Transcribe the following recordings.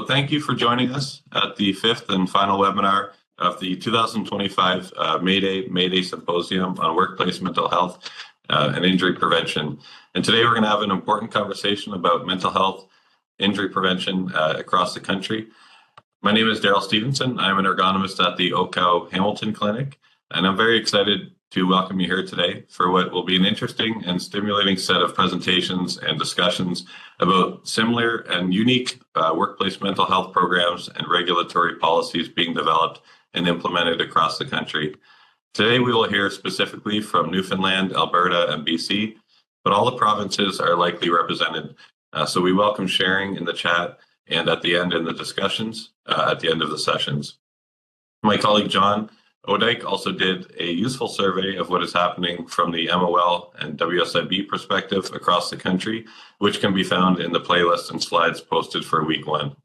So thank you for joining us at the fifth and final webinar of the 2025 Mayday Symposium on Workplace Mental Health and Injury Prevention. And today we're going to have an important conversation about mental health, injury prevention across the country. My name is Daryl Stevenson. I'm an ergonomist at the Ocow Hamilton Clinic, and I'm very excited to welcome you here today for what will be an interesting and stimulating set of presentations and discussions about similar and unique workplace mental health programs and regulatory policies being developed and implemented across the country. Today, we will hear specifically from Newfoundland, Alberta, and BC, but all the provinces are likely represented. So we welcome sharing in the chat and at the end in the discussions at the end of the sessions. My colleague John Odike also did a useful survey of what is happening from the MOL and WSIB perspective across the country, which can be found in the playlist and slides posted for week one.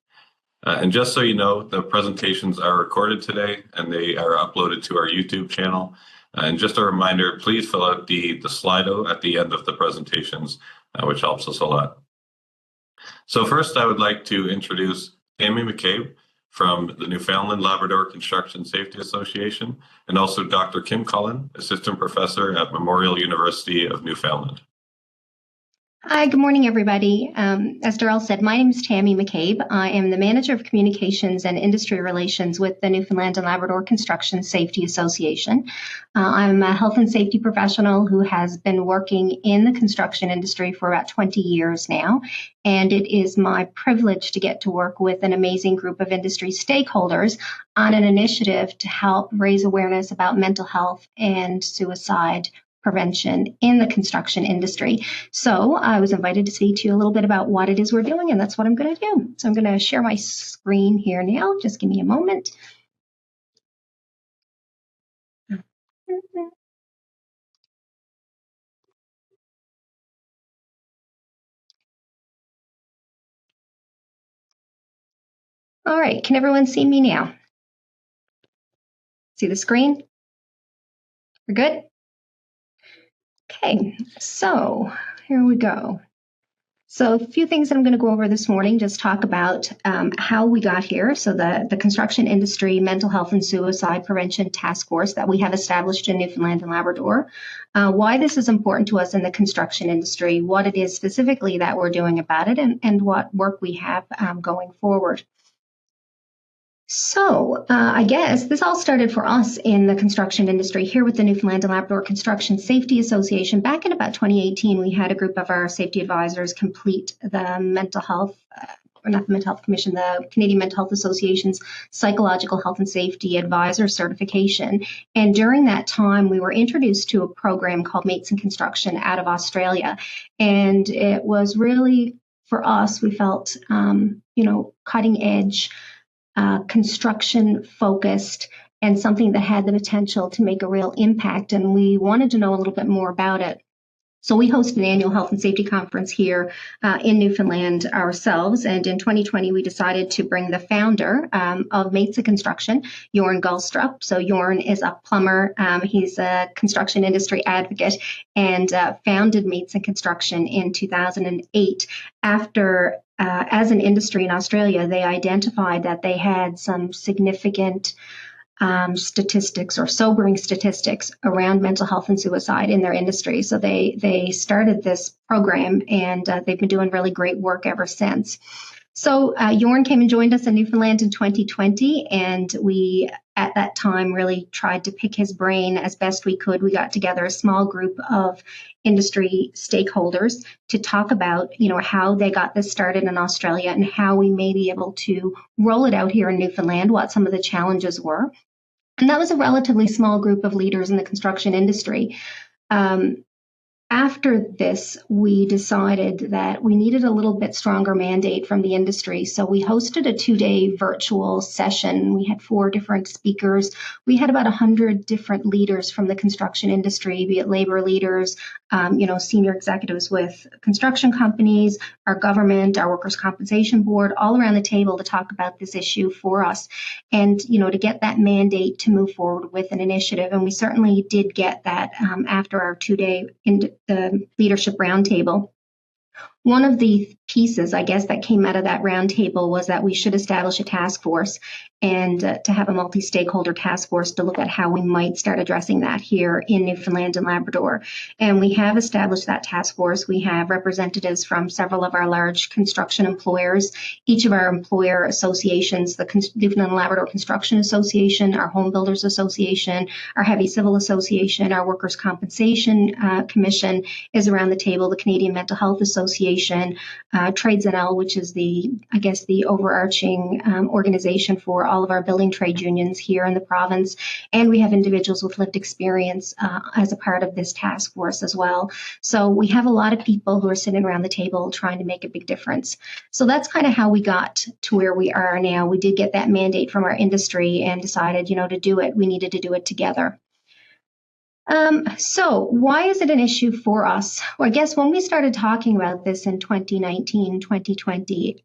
And just so you know, the presentations are recorded today and they are uploaded to our YouTube channel. And just a reminder, please fill out the Slido at the end of the presentations, which helps us a lot. So first, I would like to introduce Tammy McCabe from the Newfoundland Labrador Construction Safety Association, and also Dr. Kim Cullen, Assistant Professor at Memorial University of Newfoundland. Hi, good morning, everybody. As Daryl said, my name is Tammy McCabe. I am the Manager of Communications and Industry Relations with the Newfoundland and Labrador Construction Safety Association. I'm a health and safety professional who has been working in the construction industry for about 20 years now, and it is my privilege to get to work with an amazing group of industry stakeholders on an initiative to help raise awareness about mental health and suicide prevention in the construction industry. So I was invited to speak to you a little bit about what it is we're doing, and that's what I'm going to do. So I'm going to share my screen here now. Just give me a moment. All right, can everyone see me now? See the screen? We're good? Okay, so here we go. So a few things that I'm going to go over this morning, just talk about how we got here. So the Construction Industry Mental Health and Suicide Prevention Task Force that we have established in Newfoundland and Labrador, why this is important to us in the construction industry, what it is specifically that we're doing about it, and what work we have going forward. So I guess this all started for us in the construction industry here with the Newfoundland and Labrador Construction Safety Association. Back in about 2018, we had a group of our safety advisors complete the mental health, or not the Mental Health Commission, the Canadian Mental Health Association's Psychological Health and Safety Advisor certification. And during that time, we were introduced to a program called Mates in Construction out of Australia. And it was really, for us, we felt, cutting edge, construction focused, and something that had the potential to make a real impact. And we wanted to know a little bit more about it. So we host an annual health and safety conference here in Newfoundland ourselves. And in 2020, we decided to bring the founder of Mates in Construction, Jorn Gullstrup. So Jorn is a plumber. He's a construction industry advocate and founded Mates in Construction in 2008 after as an industry in Australia, they identified that they had some significant statistics or sobering statistics around mental health and suicide in their industry. So they started this program, and they've been doing really great work ever since. So Jorn came and joined us in Newfoundland in 2020, and we at that time really tried to pick his brain as best we could. We got together a small group of industry stakeholders to talk about, how they got this started in Australia and how we may be able to roll it out here in Newfoundland, what some of the challenges were. And that was a relatively small group of leaders in the construction industry. After this, we decided that we needed a little bit stronger mandate from the industry. So we hosted a 2-day virtual session. We had 4 different speakers. We had about 100 different leaders from the construction industry, be it labor leaders, senior executives with construction companies, our government, our workers' compensation board, all around the table to talk about this issue for us and, to get that mandate to move forward with an initiative. And we certainly did get that after our 2-day the leadership roundtable. One of the pieces, I guess, that came out of that roundtable was that we should establish a task force and to have a multi-stakeholder task force to look at how we might start addressing that here in Newfoundland and Labrador. And we have established that task force. We have representatives from several of our large construction employers, each of our employer associations, the Newfoundland and Labrador Construction Association, our Home Builders Association, our Heavy Civil Association, our Workers' Compensation Commission is around the table, the Canadian Mental Health Association, Trades NL, which is the overarching organization for all of our building trade unions here in the province. And we have individuals with lived experience as a part of this task force as well. So we have a lot of people who are sitting around the table trying to make a big difference. So that's kind of how we got to where we are now. We did get that mandate from our industry and decided, to do it, we needed to do it together. So why is it an issue for us? Well, I guess when we started talking about this in 2019, 2020,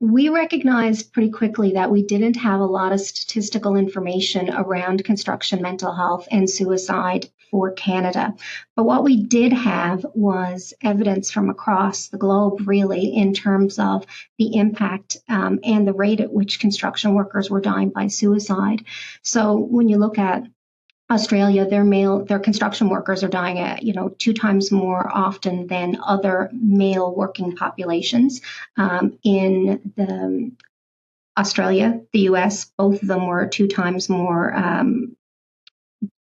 we recognized pretty quickly that we didn't have a lot of statistical information around construction mental health and suicide for Canada. But what we did have was evidence from across the globe, really, in terms of the impact and the rate at which construction workers were dying by suicide. So when you look at Australia, their construction workers are dying at 2 times more often than other male working populations. In the Australia, the US, both of them were 2 times more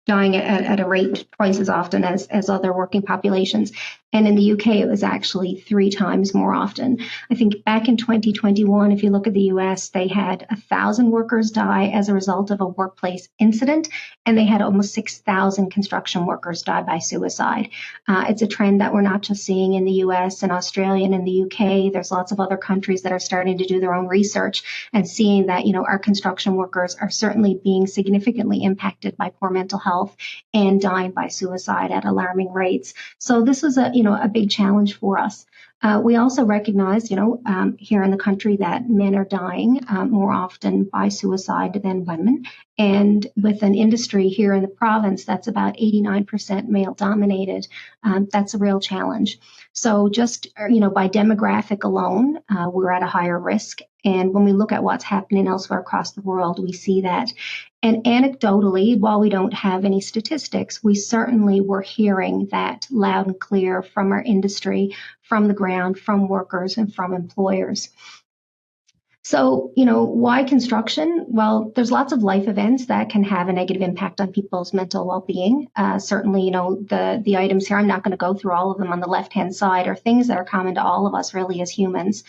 dying at a rate twice as often as other working populations. And in the UK, it was actually 3 times more often. I think back in 2021, if you look at the US, they had 1,000 workers die as a result of a workplace incident, and they had almost 6,000 construction workers die by suicide. It's a trend that we're not just seeing in the US and Australia and in the UK. There's lots of other countries that are starting to do their own research and seeing that, our construction workers are certainly being significantly impacted by poor mental health and dying by suicide at alarming rates. So this was a big challenge for us. We also recognize, here in the country that men are dying more often by suicide than women. And with an industry here in the province that's about 89% male dominated, that's a real challenge. So just, by demographic alone, we're at a higher risk. And when we look at what's happening elsewhere across the world, we see that. And anecdotally, while we don't have any statistics, we certainly were hearing that loud and clear from our industry, from the ground, from workers, and from employers. So, why construction? Well, there's lots of life events that can have a negative impact on people's mental well-being. Certainly, the items here, I'm not going to go through all of them on the left-hand side, are things that are common to all of us really as humans.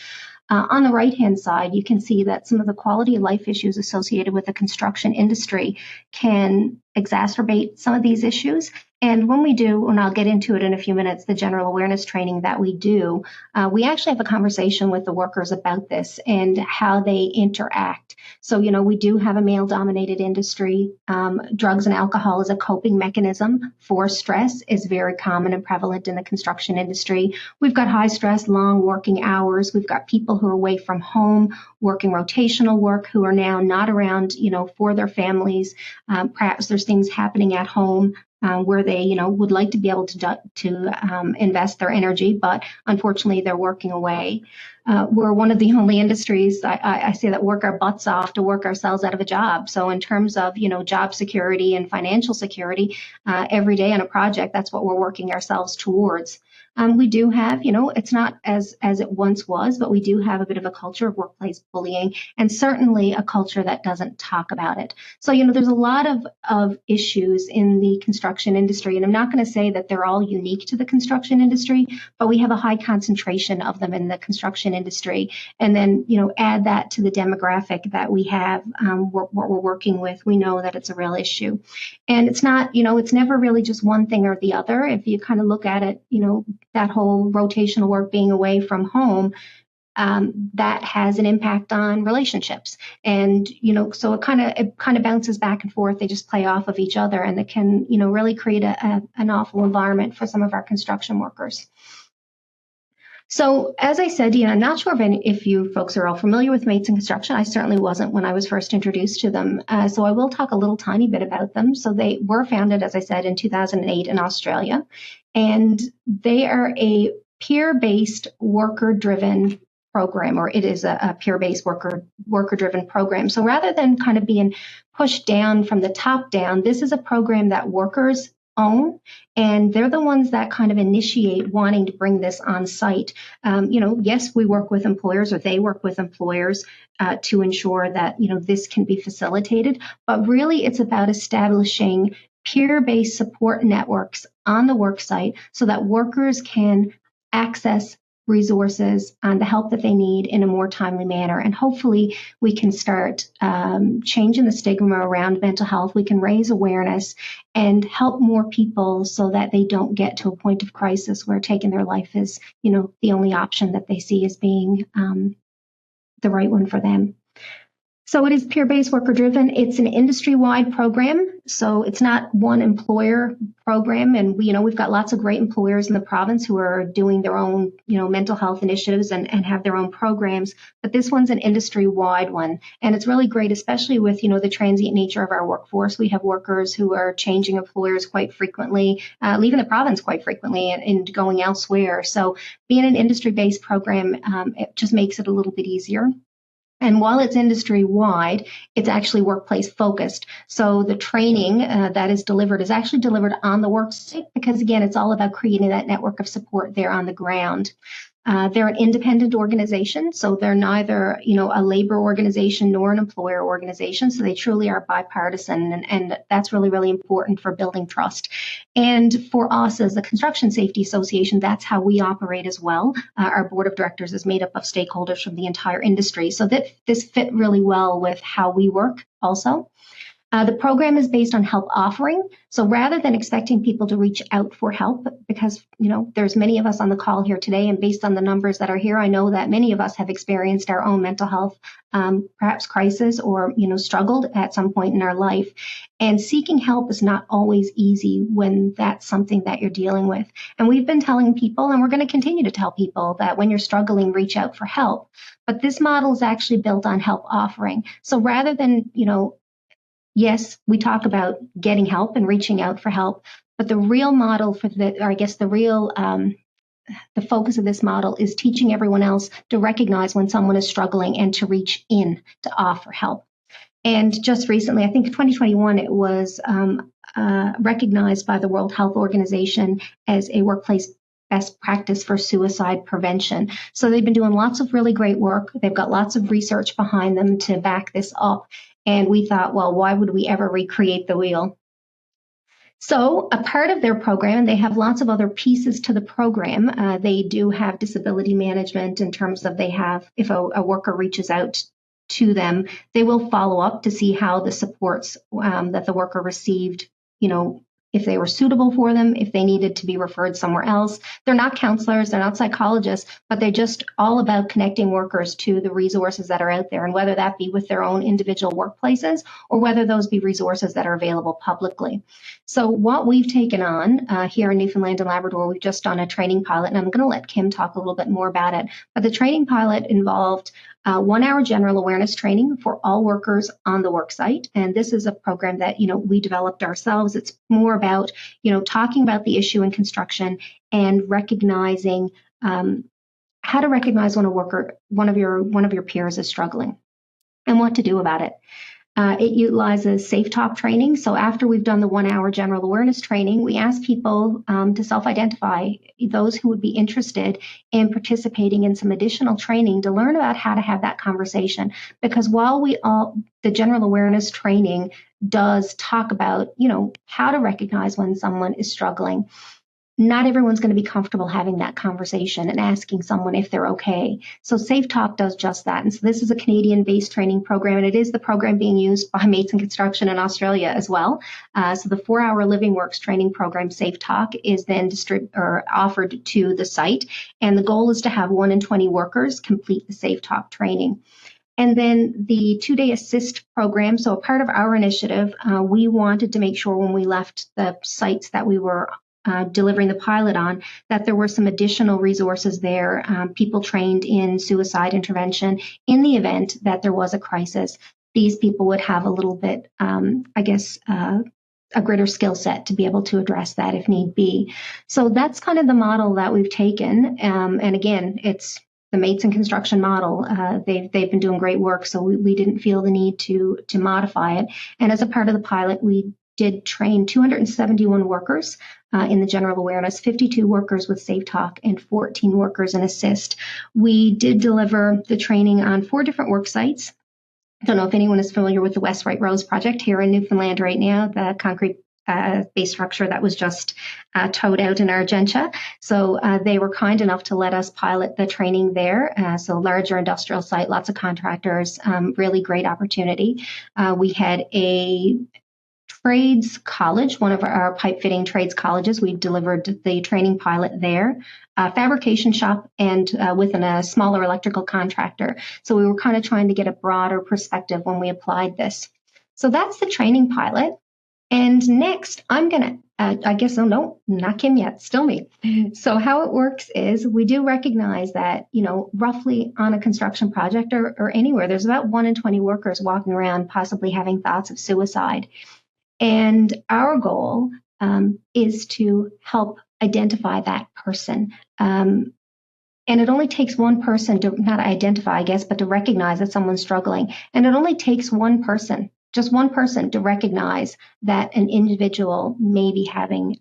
On the right-hand side, you can see that some of the quality of life issues associated with the construction industry can exacerbate some of these issues. And when we do, and I'll get into it in a few minutes, the general awareness training that we do, we actually have a conversation with the workers about this and how they interact. So, we do have a male-dominated industry. Drugs and alcohol as a coping mechanism for stress is very common and prevalent in the construction industry. We've got high stress, long working hours. We've got people who are away from home, working rotational work, who are now not around, for their families. Perhaps there's things happening at home where they, would like to be able to invest their energy, but unfortunately they're working away. We're one of the only industries, I say, that work our butts off to work ourselves out of a job. So in terms of, job security and financial security, every day on a project, that's what we're working ourselves towards. We do have, it's not as it once was, but we do have a bit of a culture of workplace bullying, and certainly a culture that doesn't talk about it. So, there's a lot of issues in the construction industry, and I'm not going to say that they're all unique to the construction industry, but we have a high concentration of them in the construction industry. And then, add that to the demographic that we have, what we're working with, we know that it's a real issue. And it's not, it's never really just one thing or the other. If you kind of look at it, that whole rotational work being away from home, that has an impact on relationships. And, so it kind of bounces back and forth. They just play off of each other, and it can, really create an awful environment for some of our construction workers. So as I said, I'm not sure if you folks are all familiar with Mates in Construction. I certainly wasn't when I was first introduced to them. So I will talk a little tiny bit about them. So they were founded, as I said, in 2008 in Australia. And they are a peer-based worker-driven program, or it is a peer-based worker-driven program. So rather than kind of being pushed down from the top down, this is a program that workers own, and they're the ones that kind of initiate wanting to bring this on site. Yes, we work with employers, or they work with employers to ensure that this can be facilitated, but really it's about establishing peer-based support networks on the work site so that workers can access resources and the help that they need in a more timely manner. And hopefully we can start changing the stigma around mental health. We can raise awareness and help more people so that they don't get to a point of crisis where taking their life is, the only option that they see as being the right one for them. So it is peer-based worker-driven. It's an industry-wide program, so it's not one employer program. And we've got lots of great employers in the province who are doing their own, mental health initiatives and have their own programs. But this one's an industry-wide one, and it's really great, especially with the transient nature of our workforce. We have workers who are changing employers quite frequently, leaving the province quite frequently, and going elsewhere. So being an industry-based program, it just makes it a little bit easier. And while it's industry-wide, it's actually workplace-focused. So the training that is delivered is actually delivered on the work site because, again, it's all about creating that network of support there on the ground. They're an independent organization, so they're neither, a labor organization nor an employer organization. So they truly are bipartisan, and that's really, really important for building trust. And for us as the Construction Safety Association, that's how we operate as well. Our board of directors is made up of stakeholders from the entire industry. So that this fit really well with how we work also. The program is based on help offering. So rather than expecting people to reach out for help, because, there's many of us on the call here today, and based on the numbers that are here, I know that many of us have experienced our own mental health, perhaps crisis, or, struggled at some point in our life. And seeking help is not always easy when that's something that you're dealing with. And we've been telling people, and we're going to continue to tell people, that when you're struggling, reach out for help. But this model is actually built on help offering. So rather than, yes, we talk about getting help and reaching out for help, but the real model the focus of this model is teaching everyone else to recognize when someone is struggling and to reach in to offer help. And just recently, I think in 2021, it was recognized by the World Health Organization as a workplace best practice for suicide prevention. So they've been doing lots of really great work. They've got lots of research behind them to back this up. And we thought, well, why would we ever recreate the wheel? So a part of their program, and they have lots of other pieces to the program, they do have disability management in terms of if a worker reaches out to them, they will follow up to see how the supports that the worker received, if they were suitable for them, if they needed to be referred somewhere else. They're not counselors, they're not psychologists, but they're just all about connecting workers to the resources that are out there, and whether that be with their own individual workplaces or whether those be resources that are available publicly. So what we've taken on here in Newfoundland and Labrador, we've just done a training pilot, and I'm going to let Kim talk a little bit more about it. But the training pilot involved 1 hour general awareness training for all workers on the work site. And this is a program that, we developed ourselves. It's more about, talking about the issue in construction and recognizing how to recognize when one of your peers is struggling and what to do about it. It utilizes safe talk training. So after we've done the 1 hour general awareness training, we ask people to self-identify those who would be interested in participating in some additional training to learn about how to have that conversation. Because while the general awareness training does talk about, how to recognize when someone is struggling, not everyone's going to be comfortable having that conversation and asking someone if they're okay. So Safe Talk does just that. And so this is a Canadian-based training program, and it is the program being used by Mates in Construction in Australia as well. So the 4 hour Living Works training program, Safe Talk, is then offered to the site. And the goal is to have 1 in 20 workers complete the Safe Talk training. And then the 2-day assist program. So a part of our initiative, we wanted to make sure when we left the sites that we were delivering the pilot on, that there were some additional resources there, people trained in suicide intervention in the event that there was a crisis. These people would have a little bit, a greater skill set to be able to address that if need be. So that's kind of the model that we've taken. And again, it's the Mates in Construction model. They've been doing great work, so we didn't feel the need to modify it. And as a part of the pilot, we did train 271 workers in the general awareness, 52 workers with Safe Talk, and 14 workers in Assist. We did deliver the training on 4 different work sites. I don't know if anyone is familiar with the West White Rose project here in Newfoundland right now, the concrete base structure that was just towed out in Argentia. So they were kind enough to let us pilot the training there. So larger industrial site, lots of contractors, really great opportunity. We had a trades college, one of our pipe fitting trades colleges. We delivered the training pilot there, a fabrication shop, and within a smaller electrical contractor. So we were kind of trying to get a broader perspective when we applied this. So that's the training pilot. And next, I'm going to, oh no, not Kim yet, still me. So how it works is we do recognize that, roughly on a construction project or anywhere, there's about 1 in 20 workers walking around possibly having thoughts of suicide. And our goal is to help identify that person. And it only takes one person to not identify, I guess, but to recognize that someone's struggling. And it only takes one person, just one person, to recognize that an individual may be having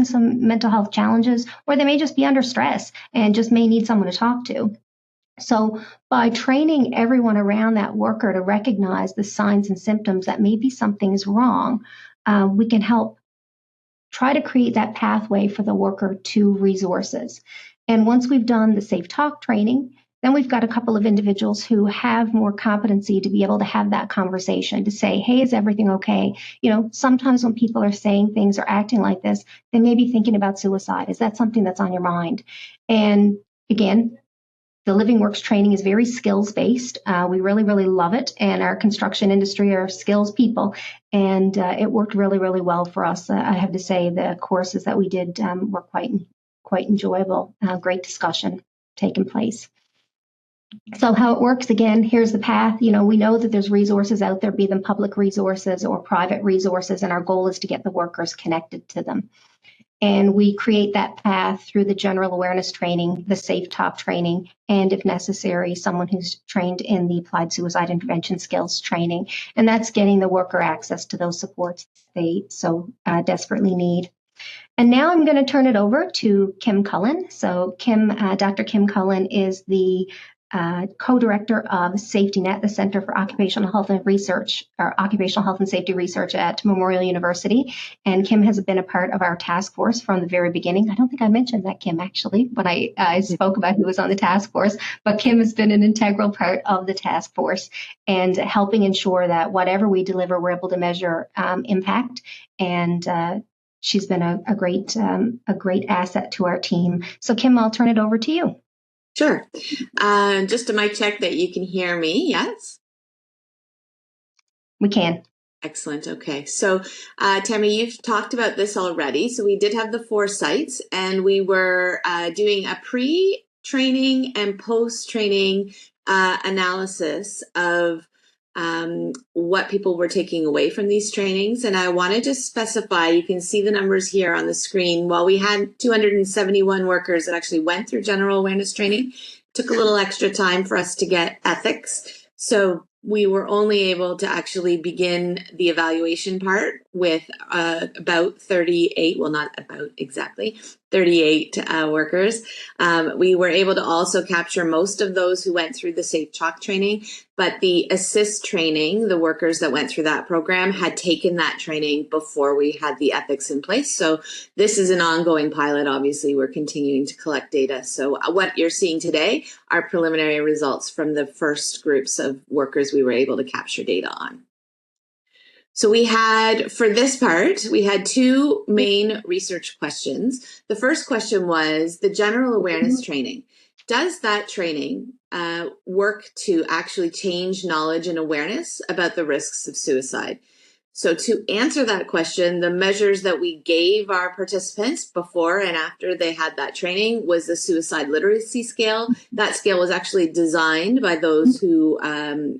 some mental health challenges, or they may just be under stress and just may need someone to talk to. So by training everyone around that worker to recognize the signs and symptoms that maybe something is wrong, we can help try to create that pathway for the worker to resources. And once we've done the Safe Talk training, then we've got a couple of individuals who have more competency to be able to have that conversation, to say, hey, is everything okay? Sometimes when people are saying things or acting like this, they may be thinking about suicide. Is that something that's on your mind? And again, the Living Works training is very skills-based. We really, really love it. And our construction industry are skills people. And it worked really, really well for us. I have to say the courses that we did were quite enjoyable. Great discussion taking place. So how it works, again, here's the path. We know that there's resources out there, be them public resources or private resources. And our goal is to get the workers connected to them. And we create that path through the general awareness training, the Safe Talk training, and if necessary, someone who's trained in the applied suicide intervention skills training. And that's getting the worker access to those supports they so desperately need. And now I'm going to turn it over to Kim Cullen. So Dr. Kim Cullen is the co-director of SafetyNet, the Center for Occupational Health and Research, or Occupational Health and Safety Research at Memorial University. And Kim has been a part of our task force from the very beginning. I don't think I mentioned that, Kim, actually, when I spoke about who was on the task force, but Kim has been an integral part of the task force and helping ensure that whatever we deliver, we're able to measure impact. And she's been a great asset to our team. So Kim, I'll turn it over to you. Sure. Just a mic check that you can hear me. Yes? We can. Excellent. Okay. So, Tammy, you've talked about this already. So we did have the 4 sites, and we were doing a pre-training and post-training analysis of what people were taking away from these trainings. And I wanted to specify, you can see the numbers here on the screen. While we had 271 workers that actually went through general awareness training, it took a little extra time for us to get ethics. So we were only able to actually begin the evaluation part with about 38, well, not about exactly, 38 workers. We were able to also capture most of those who went through the Safe Talk training, but the assist training, the workers that went through that program had taken that training before we had the ethics in place. So this is an ongoing pilot. Obviously, we're continuing to collect data. So what you're seeing today are preliminary results from the first groups of workers we were able to capture data on. So we had, for this part, we had 2 main research questions. The first question was the general awareness training. Does that training work to actually change knowledge and awareness about the risks of suicide? So to answer that question, the measures that we gave our participants before and after they had that training was the suicide literacy scale. That scale was actually designed by those who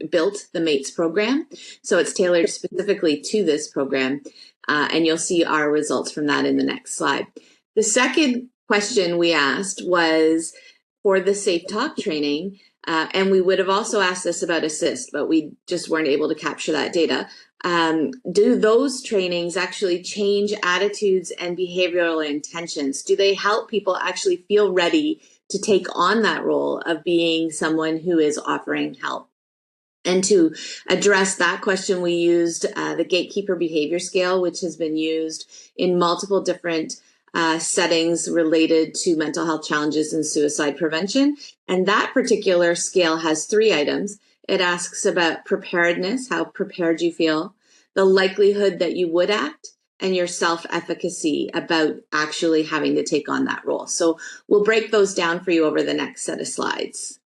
built the MATES program. So it's tailored specifically to this program. And you'll see our results from that in the next slide. The second question we asked was for the Safe Talk training, and we would have also asked this about ASSIST, but we just weren't able to capture that data. Do those trainings actually change attitudes and behavioral intentions? Do they help people actually feel ready to take on that role of being someone who is offering help? And to address that question, we used the Gatekeeper Behavior Scale, which has been used in multiple different settings related to mental health challenges and suicide prevention. And that particular scale has 3 items. It asks about preparedness, how prepared you feel, the likelihood that you would act, and your self-efficacy about actually having to take on that role. So we'll break those down for you over the next set of slides.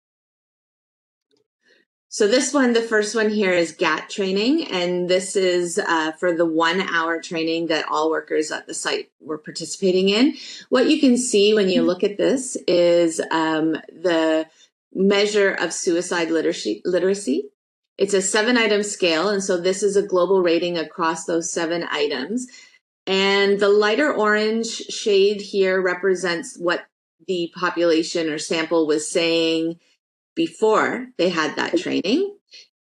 So this one, the first one here is GAT training, and this is for the 1-hour training that all workers at the site were participating in. What you can see when you look at this is the measure of suicide literacy. It's a 7-item scale, and so this is a global rating across those 7 items. And the lighter orange shade here represents what the population or sample was saying before they had that training.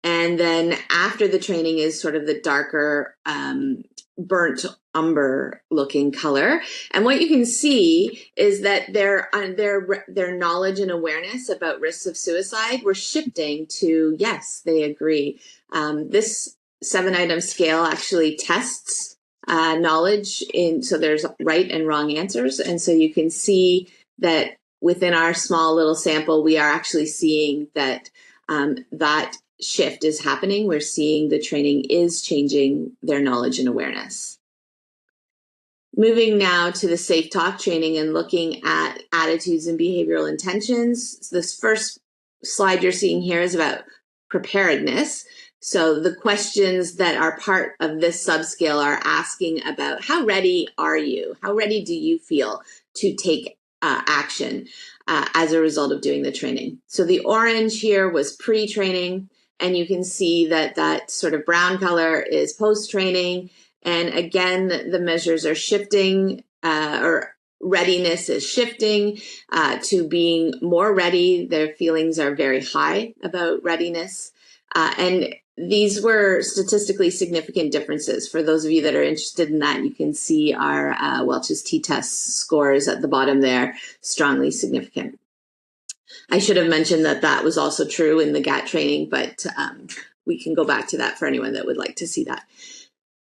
And then after the training is sort of the darker burnt umber looking color. And what you can see is that their knowledge and awareness about risks of suicide were shifting to, yes, they agree. This 7-item scale actually tests knowledge so there's right and wrong answers. And so you can see that within our small little sample, we are actually seeing that that shift is happening. We're seeing the training is changing their knowledge and awareness. Moving now to the Safe Talk training and looking at attitudes and behavioral intentions. This first slide you're seeing here is about preparedness. So the questions that are part of this subscale are asking about how ready are you? How ready do you feel to take action as a result of doing the training? So the orange here was pre-training, and you can see that that sort of brown color is post-training. And again, the measures are shifting, or readiness is shifting to being more ready. Their feelings are very high about readiness. And these were statistically significant differences. For those of you that are interested in that, you can see our Welch's t-test scores at the bottom there, strongly significant. I should have mentioned that that was also true in the GAT training, but we can go back to that for anyone that would like to see that.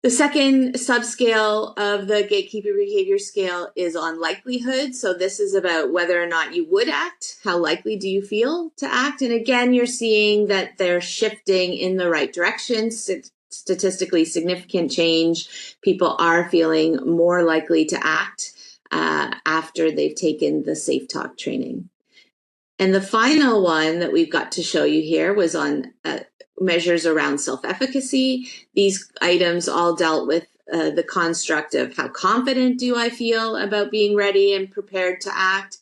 The second subscale of the Gatekeeper Behavior Scale is on likelihood. So this is about whether or not you would act. How likely do you feel to act? And again, you're seeing that they're shifting in the right direction. Statistically significant change. People are feeling more likely to act after they've taken the Safe Talk training. And the final one that we've got to show you here was on measures around self-efficacy. These items all dealt with the construct of how confident do I feel about being ready and prepared to act.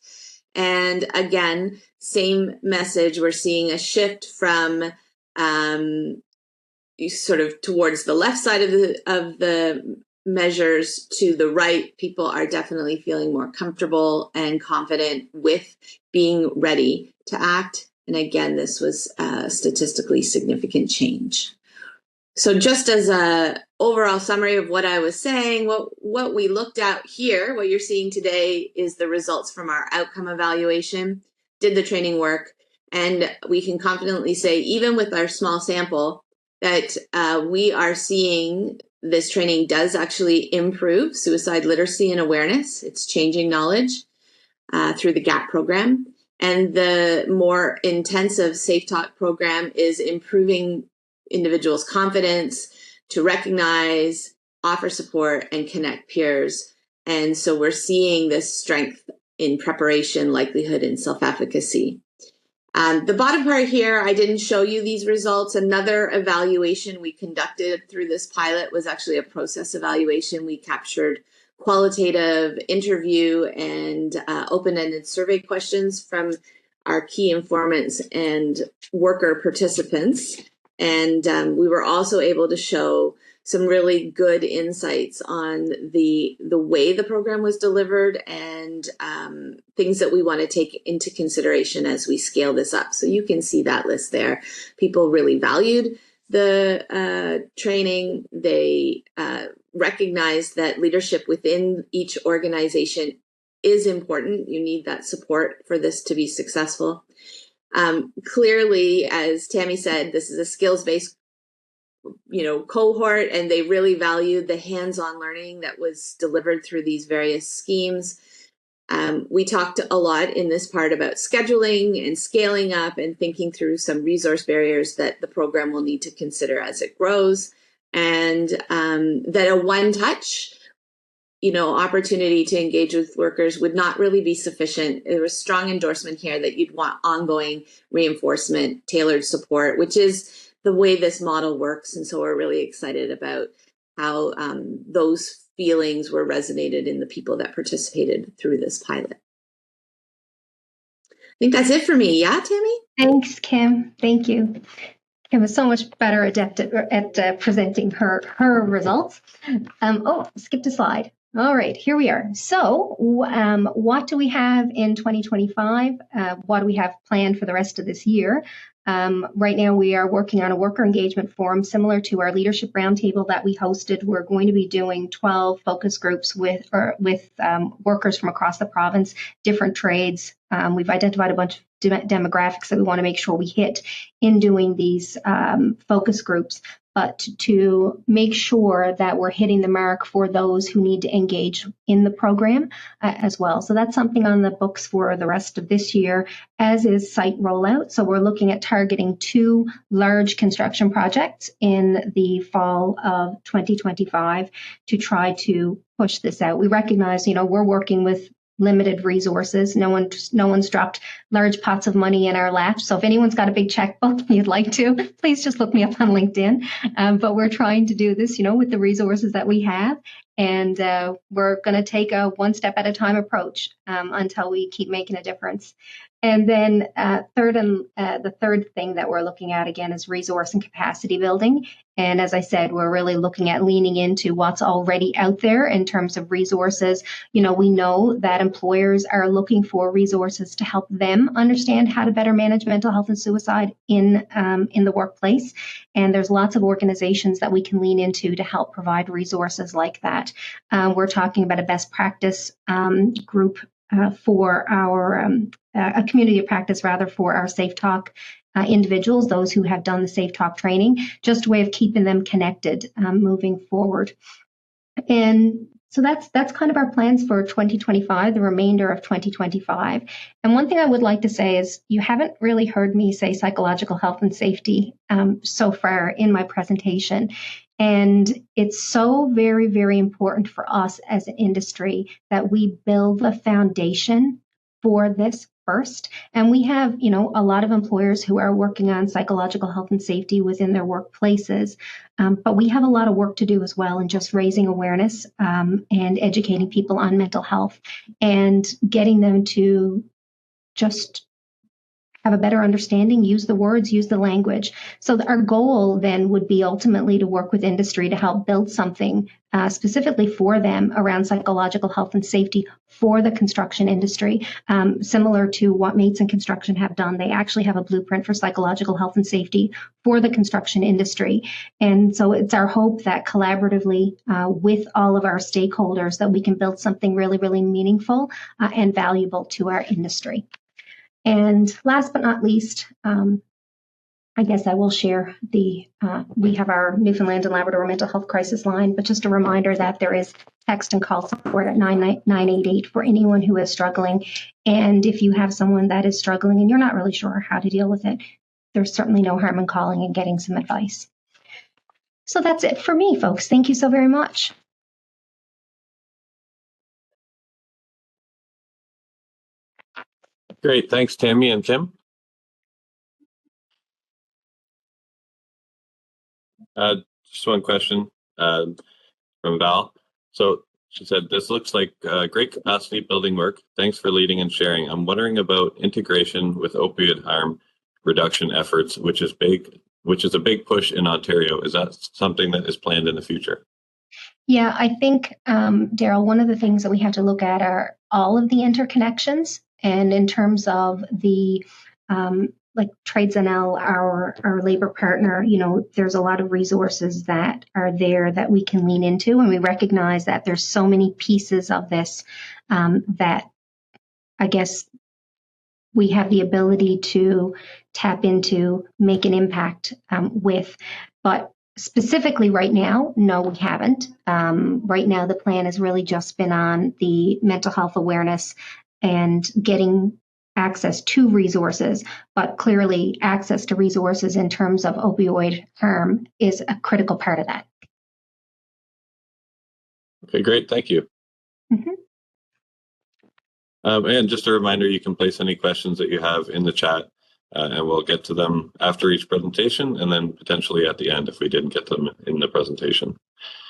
And again, same message. We're seeing a shift from sort of towards the left side of the measures to the right. People are definitely feeling more comfortable and confident with being ready to act. And again, this was a statistically significant change. So just as an overall summary of what I was saying, what we looked at here, what you're seeing today is the results from our outcome evaluation. Did the training work? And we can confidently say, even with our small sample, that we are seeing this training does actually improve suicide literacy and awareness. It's changing knowledge through the GAP program. And the more intensive Safe Talk program is improving individuals' confidence to recognize, offer support, and connect peers. And so we're seeing this strength in preparation, likelihood, and self-efficacy. The bottom part here, I didn't show you these results. Another evaluation we conducted through this pilot was actually a process evaluation. We captured qualitative interview and open-ended survey questions from our key informants and worker participants. And we were also able to show some really good insights on the way the program was delivered and things that we want to take into consideration as we scale this up. So you can see that list there. People really valued the training. They recognized that leadership within each organization is important. You need that support for this to be successful. Clearly, as Tammy said, this is a skills-based cohort, and they really valued the hands-on learning that was delivered through these various schemes. We talked a lot in this part about scheduling and scaling up and thinking through some resource barriers that the program will need to consider as it grows, and that a one-touch opportunity to engage with workers would not really be sufficient. There was strong endorsement here that you'd want ongoing reinforcement, tailored support, which is the way this model works. And so we're really excited about how those feelings were resonated in the people that participated through this pilot. I think that's it for me. Yeah, Tammy? Thanks, Kim. Thank you. Kim was so much better adept at presenting her results. Skipped a slide. All right, here we are. So what do we have in 2025? What do we have planned for the rest of this year? Right now, we are working on a worker engagement forum similar to our leadership roundtable that we hosted. We're going to be doing 12 focus groups with workers from across the province, different trades. We've identified a bunch of demographics that we want to make sure we hit in doing these focus groups, but to make sure that we're hitting the mark for those who need to engage in the program as well. So that's something on the books for the rest of this year, as is site rollout. So we're looking at targeting 2 large construction projects in the fall of 2025 to try to push this out. We recognize, we're working with limited resources. No one's dropped large pots of money in our laps. So if anyone's got a big checkbook and you'd like to, please just look me up on LinkedIn. But we're trying to do this, with the resources that we have. And we're going to take a one step at a time approach until we keep making a difference. And then the third thing that we're looking at, again, is resource and capacity building. And as I said, we're really looking at leaning into what's already out there in terms of resources. We know that employers are looking for resources to help them understand how to better manage mental health and suicide in the workplace. And there's lots of organizations that we can lean into to help provide resources like that. We're talking about a best practice group for our a community of practice, rather, for our Safe Talk individuals, those who have done the Safe Talk training, just a way of keeping them connected moving forward. And so that's kind of our plans for 2025, the remainder of 2025. And one thing I would like to say is you haven't really heard me say psychological health and safety so far in my presentation. And it's so very, very important for us as an industry that we build the foundation for this first. And we have, a lot of employers who are working on psychological health and safety within their workplaces. But we have a lot of work to do as well in just raising awareness and educating people on mental health and getting them to just have a better understanding, use the words, use the language. So our goal then would be ultimately to work with industry to help build something specifically for them around psychological health and safety for the construction industry, similar to what Mates in Construction have done. They actually have a blueprint for psychological health and safety for the construction industry. And so it's our hope that collaboratively with all of our stakeholders that we can build something really, really meaningful and valuable to our industry. And last but not least, I guess I will share we have our Newfoundland and Labrador mental health crisis line, but just a reminder that there is text and call support at 988 for anyone who is struggling. And if you have someone that is struggling and you're not really sure how to deal with it, there's certainly no harm in calling and getting some advice. So that's it for me, folks. Thank you so very much. Great. Thanks, Tammy and Kim. Just one question from Val. So she said, this looks like great capacity building work. Thanks for leading and sharing. I'm wondering about integration with opioid harm reduction efforts, which is a big push in Ontario. Is that something that is planned in the future? Yeah, I think, Daryl, one of the things that we have to look at are all of the interconnections. And in terms of the, like Trades NL, our labor partner, there's a lot of resources that are there that we can lean into. And we recognize that there's so many pieces of this that I guess we have the ability to tap into, make an impact with. But specifically right now, no, we haven't. Right now, the plan has really just been on the mental health awareness and getting access to resources, but clearly access to resources in terms of opioid harm is a critical part of that. Okay, great. Thank you. Mm-hmm. And just a reminder, you can place any questions that you have in the chat, and we'll get to them after each presentation and then potentially at the end if we didn't get them in the presentation.